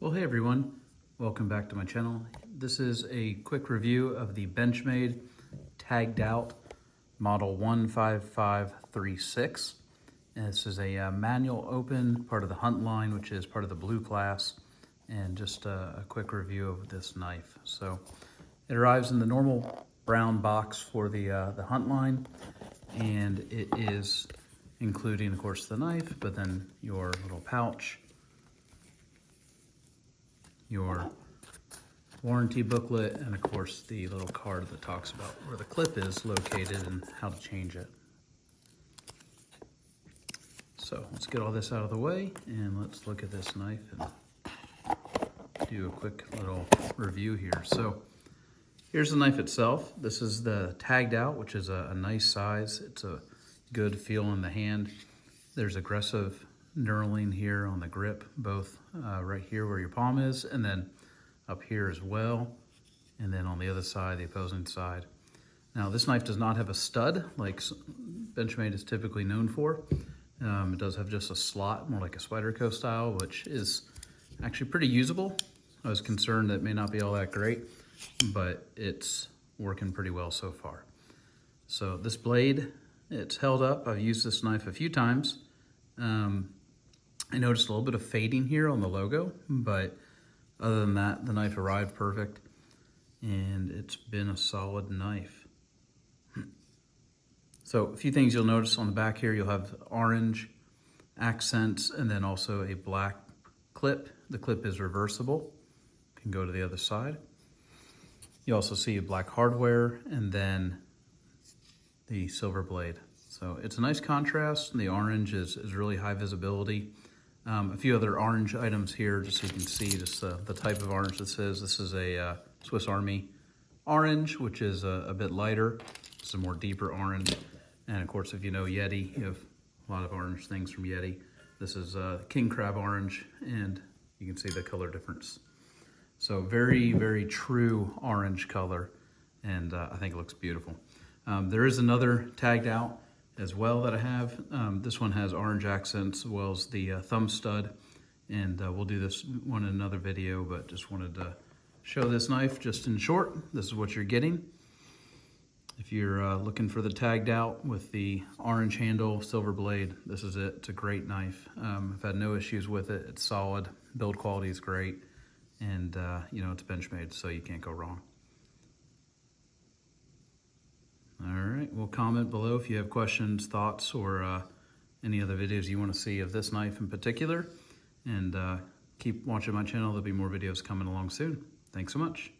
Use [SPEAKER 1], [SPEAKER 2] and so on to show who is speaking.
[SPEAKER 1] Well, hey everyone, welcome back to my channel. This is a quick review of the Benchmade Taggedout model 15536. And this is a manual open, part of the Hunt line, which is part of the blue class, and just a quick review of this knife. So it arrives in the normal brown box for the Hunt line, and it is including, of course, the knife, but then your little pouch, your warranty booklet, and of course the little card that talks about where the clip is located and how to change it. So let's get all this out of the way and let's look at this knife and do a quick little review here. So here's the knife itself. This is the Taggedout, which is a nice size. It's a good feel in the hand. There's aggressive knurling here on the grip, both right here where your palm is, and then up here as well, and then on the other side, the opposing side. Now this knife does not have a stud like Benchmade is typically known for. It does have just a slot, more like a Spyderco style, which is actually pretty usable. I was concerned that it may not be all that great, but it's working pretty well so far. So this blade, it's held up. I've used this knife a few times. I noticed a little bit of fading here on the logo, but other than that, the knife arrived perfect, and it's been a solid knife. So a few things you'll notice on the back here, you'll have orange accents and then also a black clip. The clip is reversible, can go to the other side. You also see a black hardware and then the silver blade. So it's a nice contrast. The orange is really high visibility. A few other orange items here, just so you can see just the type of orange this is. This is a Swiss Army orange, which is a bit lighter. It's a more deeper orange. And of course, if you know Yeti, you have a lot of orange things from Yeti. This is king crab orange, and you can see the color difference. So very, very true orange color, and I think it looks beautiful. There is another Taggedout as well that I have. This one has orange accents as well as the thumb stud, and we'll do this one in another video, but just wanted to show this knife just in short. This is what you're getting. If you're looking for the Taggedout with the orange handle, silver blade, this is it. It's a great knife. I've had no issues with it. It's solid. Build quality is great, and you know, it's Benchmade, so you can't go wrong. All right, well, comment below if you have questions, thoughts, or any other videos you want to see of this knife in particular. And keep watching my channel. There'll be more videos coming along soon. Thanks so much.